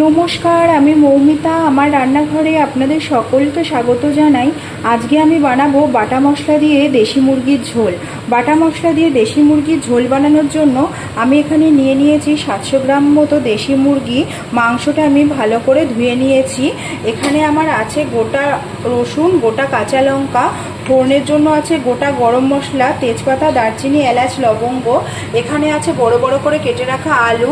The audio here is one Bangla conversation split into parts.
নমস্কার, আমি মৌমিতা। আমার রান্নাঘরে আপনাদের সকলকে স্বাগত জানাই। আজকে আমি বানাবো বাটা মশলা দিয়ে দেশি মুরগির ঝোল। বাটা মশলা দিয়ে দেশি মুরগির ঝোল বানানোর জন্য আমি এখানে নিয়ে নিয়েছি 700 গ্রাম মতো দেশি মুরগি। মাংসটা আমি ভালো করে ধুয়ে নিয়েছি। এখানে আমার আছে গোটা রসুন, গোটা কাঁচা লঙ্কা, ফোড়নের জন্য আছে গোটা গরম মশলা, তেজপাতা, দারচিনি, এলাচ, লবঙ্গ। এখানে আছে বড় বড় করে কেটে রাখা আলু,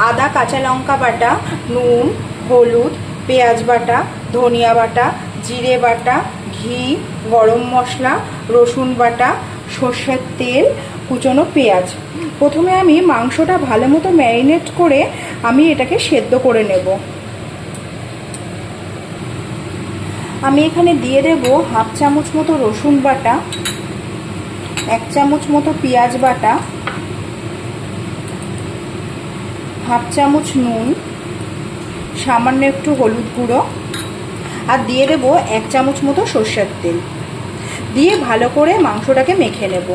আদা, কাঁচা লঙ্কা বাটা, নুন, হলুদ, পেঁয়াজ বাটা, ধনিয়া বাটা, জিরে বাটা, ঘি, গরম মশলা, রসুন বাটা, সর্ষের তেল, কুচনো পেঁয়াজ। প্রথমে আমি মাংসটা ভালো মতো ম্যারিনেট করে আমি এটাকে সেদ্ধ করে নেব। আমি এখানে দিয়ে দেব হাফ চামচ মতো রসুন বাটা, 1 চামচ মতো পেঁয়াজ বাটা, হাফ চামচ নুন, সামান্য একটু হলুদ গুঁড়ো, আর দিয়ে দেব 1 চামচ মতো সর্ষের তেল। দিয়ে ভালো করে মাংসটাকে মেখে নেব।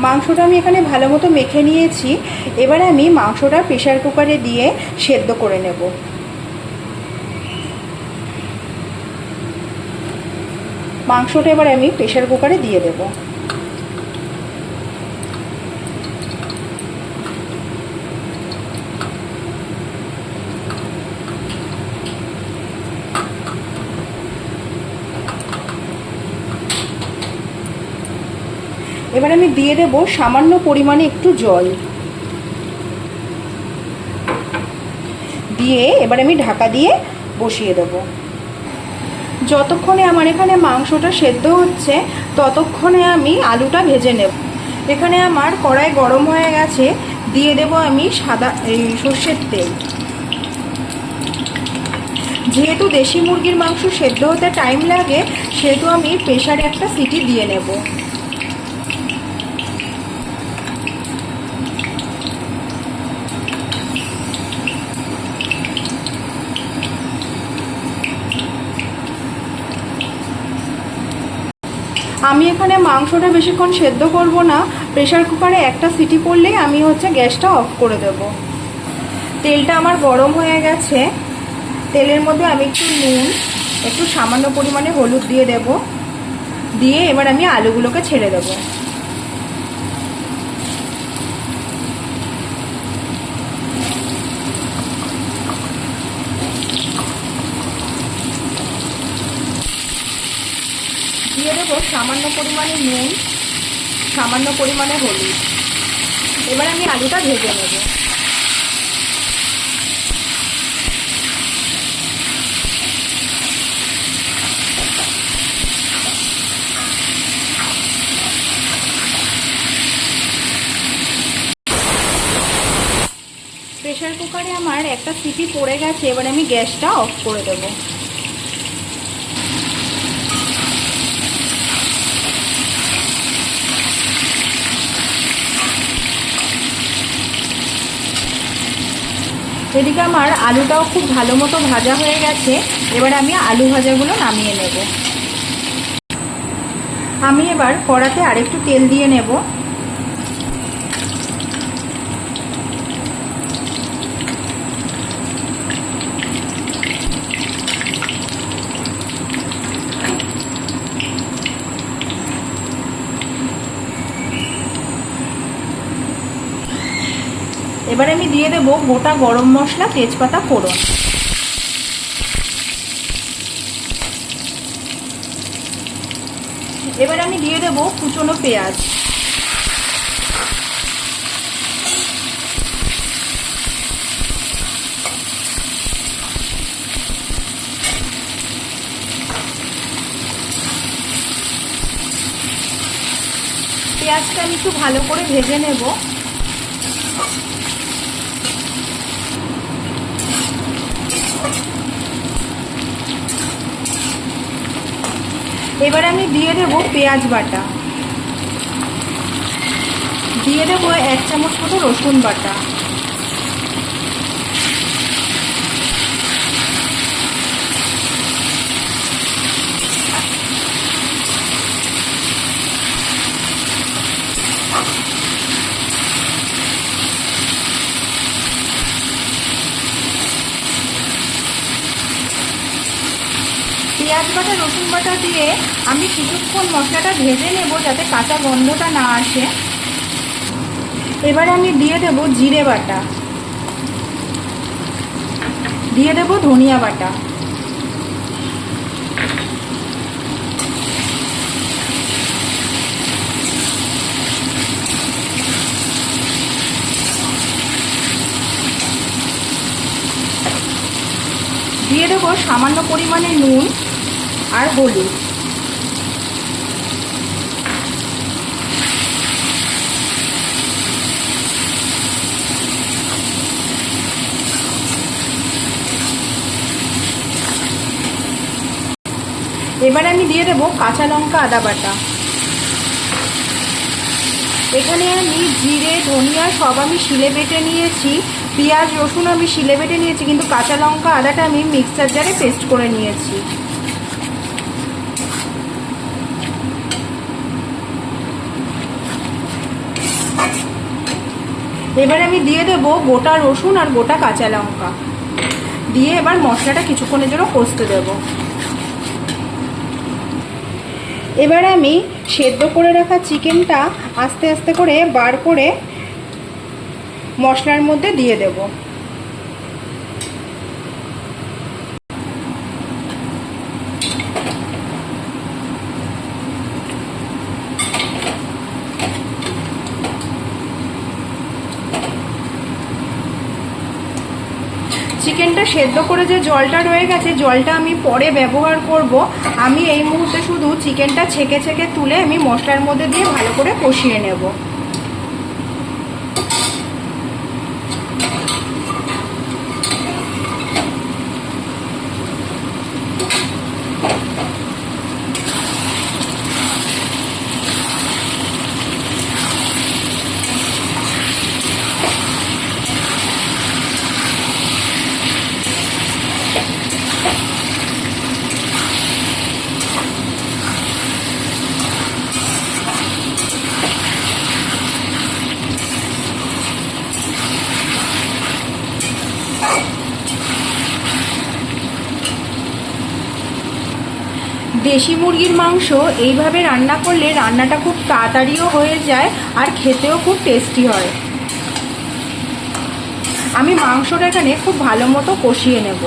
মাংসটা আমি এখানে ভালো মতো মেখে নিয়েছি। এবারে আমি মাংসটা প্রেসার কুকারে দিয়ে সেদ্ধ করে নেব। মাংসটা এবার আমি প্রেসার কুকারে দিয়ে দেব। এবার আমি দিয়ে দেব সামান্য পরিমাণে একটু জল দিয়ে এবার আমি ঢাকা দিয়ে বসিয়ে দেব। যতক্ষণে আমার এখানে মাংসটা সেদ্ধ হচ্ছে ততক্ষণে আমি আলুটা ভেজে নেব। এখানে আমার কড়াই গরম হয়ে গেছে, দিয়ে দেব আমি সর্ষের তেল। যেহেতু দেশি মুরগির মাংস সেদ্ধ হতে টাইম লাগে, সেহেতু আমি প্রেসারে একটা সিটি দিয়ে নেব। আমি এখানে মাংসটা বেশিক্ষণ সেদ্ধ করব না, প্রেসার কুকারে একটা সিটি পড়লেই আমি গ্যাসটা অফ করে দেব। তেলটা আমার গরম হয়ে গেছে। তেলের মধ্যে আমি একটু নুন, একটু সামান্য পরিমাণে হলুদ দিয়ে দেব। দিয়ে এবার আমি আলুগুলোকে ছেড়ে দেব। দিয়ে দেবো সামান্য পরিমাণে নুন, সামান্য পরিমাণে হলুদ। এবার আমি আলুটা ভেজে নেব। প্রেসার কুকারে আমার একটা সিটি পড়ে গেছে, এবার আমি গ্যাসটা অফ করে দেব। এদিকে আমার আলুটাও খুব ভালো মতো ভাজা হয়ে গেছে। এবার আমি আলু ভাজাগুলো নামিয়ে নেব। আমি এবার কড়াতে আরেকটু তেল দিয়ে নেব। এবার আমি দিয়ে দেব গোটা গরম মশলা, তেজপাতা, ফোড়ন। এবার আমি দিয়ে দেব কুচনো পেঁয়াজ। পেঁয়াজটা আমি একটু ভালো করে ভেজে নেব। এবার আমি দিয়ে দেব পেঁয়াজ বাটা, দিয়ে দেব 1 চামচ মতো রসুন বাটা, পেঁয়াজ বাটা রসুন বাটা দিয়ে আমি কিছুক্ষণ মশলাটা ভেজে নেব যাতে কাঁচা গন্ধটা না আসে। এবার আমি দিয়ে দেব জিরে বাটা, দিয়ে দেব ধনিয়া বাটা, দিয়ে দেব সামান্য পরিমাণে নুন আর হলুদ। এবার আমি দিয়ে দেব কাঁচা লঙ্কা আদা বাটা। এখানে আমি জিরে ধনিয়া সব আমি শিলে বেটে নিয়েছি, পেঁয়াজ রসুন আমি শিলে বেটে নিয়েছি, কিন্তু কাঁচা লঙ্কা আদাটা আমি মিক্সার জারে পেস্ট করে নিয়েছি। এবার আমি দিয়ে দেব গোটা রসুন আর গোটা কাঁচা লঙ্কা দিয়ে এবার মশলাটা কিছুক্ষণের জন্য কষতে দেব। এবার আমি সেদ্ধ করে রাখা চিকেনটা আস্তে আস্তে করে বার করে মশলার মধ্যে দিয়ে দেব। চিকেনটা সেদ্ধ করে যে জলটা রয়ে গেছে, জলটা আমি পরে ব্যবহার করব। আমি এই মুহূর্তে শুধু চিকেনটা ছেঁকে ছেঁকে তুলে আমি মশলার মধ্যে দিয়ে ভালো করে কষিয়ে নেব। দেশি মুরগির মাংস এইভাবে রান্না করলে রান্নাটা খুব তাড়াতাড়িও হয়ে যায় আর খেতেও খুব টেস্টি হয়। আমি মাংসটা এখানে খুব ভালো মতো কষিয়ে নেব।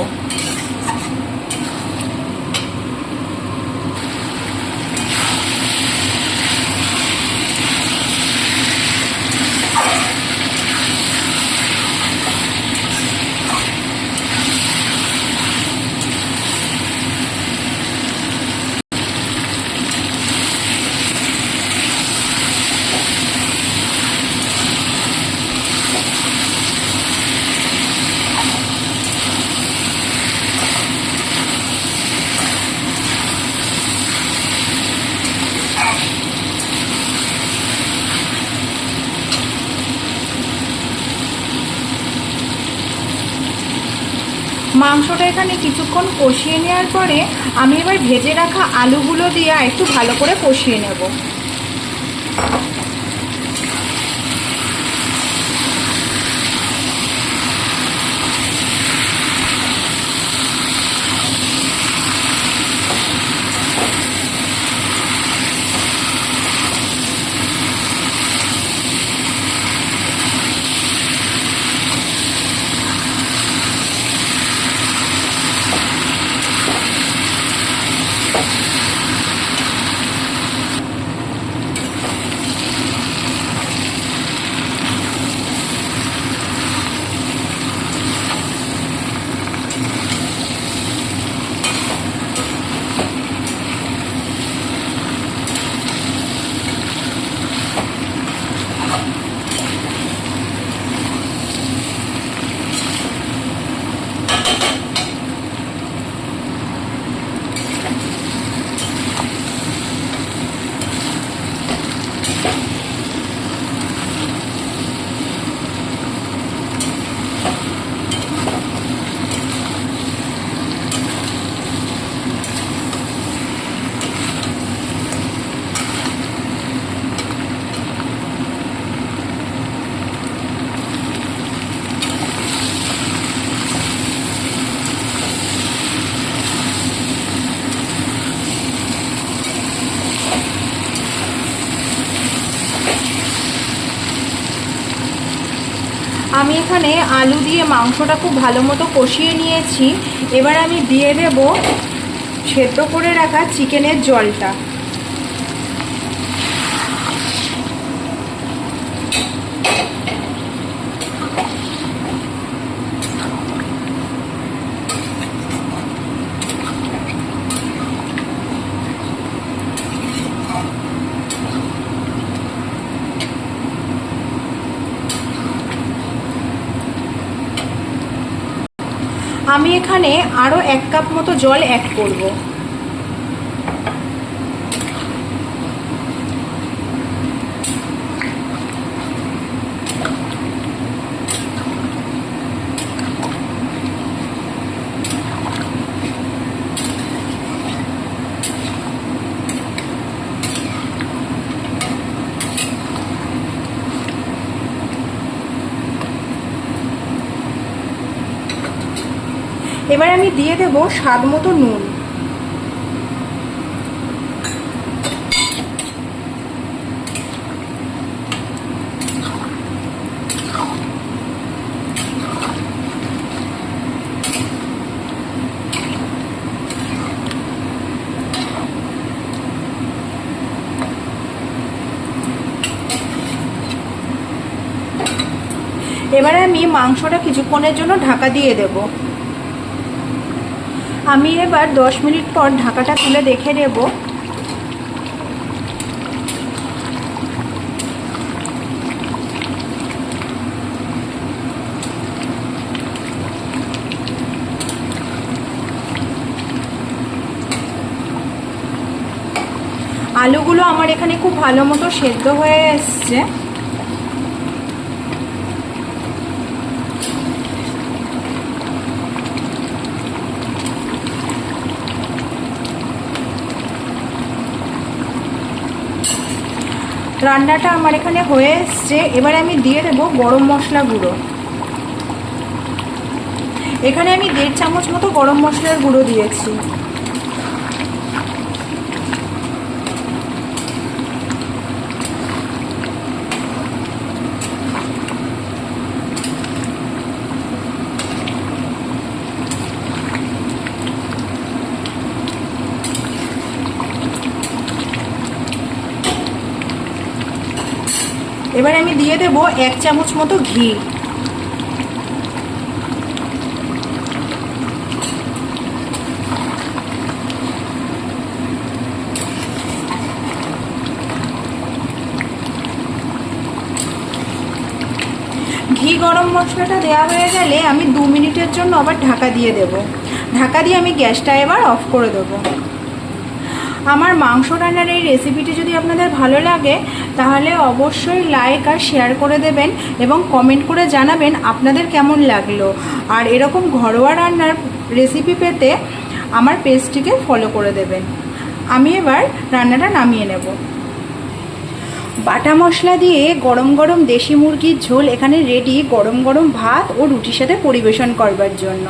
মাংসটা এখানে কিছুক্ষণ কষিয়ে নেওয়ার পরে আমি এবার ভেজে রাখা আলুগুলো দিয়ে একটু ভালো করে কষিয়ে নেব। আমি এখানে আলু দিয়ে মাংসটা খুব ভালো মতো কষিয়ে নিয়েছি। এবার আমি দিয়ে দেব সেদ্ধ করে রাখা চিকেনের জলটা। আমি এখানে আরও 1 কাপ মতো জল অ্যাড করব। এবার আমি দিয়ে দেব স্বাদ মতো নুন। এবারে আমি মাংসটা কিছুক্ষণের জন্য ঢাকা দিয়ে দেব। আমি এবার 10 মিনিট পর ঢাকাটা তুলে দেখে নেব। আলুগুলো আমার এখানে খুব ভালো মতো সেদ্ধ হয়ে এসছে। রান্নাটা আমার এখানে হয়ে এসছে। এবারে আমি দিয়ে দেব গরম মশলা গুঁড়ো। এখানে আমি 1.5 চামচ মতো গরম মশলার গুঁড়ো দিয়েছি। এবার আমি দিয়ে দেব 1 চামচ মতো ঘি। ঘি গরম মশলাটা দেওয়া হয়ে গেলে আমি 2 মিনিটের জন্য আবার ঢাকা দিয়ে দেব। ঢাকা দিয়ে আমি গ্যাসটা এবার অফ করে দেবো। আমার মাংস রান্নার এই রেসিপিটি যদি আপনাদের ভালো লাগে তাহলে অবশ্যই লাইক আর শেয়ার করে দেবেন এবং কমেন্ট করে জানাবেন আপনাদের কেমন লাগলো। আর এরকম ঘরোয়া রান্নার রেসিপি পেতে আমার পেজটিকে ফলো করে দেবেন। আমি এবার রান্নাটা নামিয়ে নেব। বাটা মশলা দিয়ে গরম গরম দেশি মুরগির ঝোল এখানে রেডি, গরম গরম ভাত ও রুটির সাথে পরিবেশন করবার জন্য।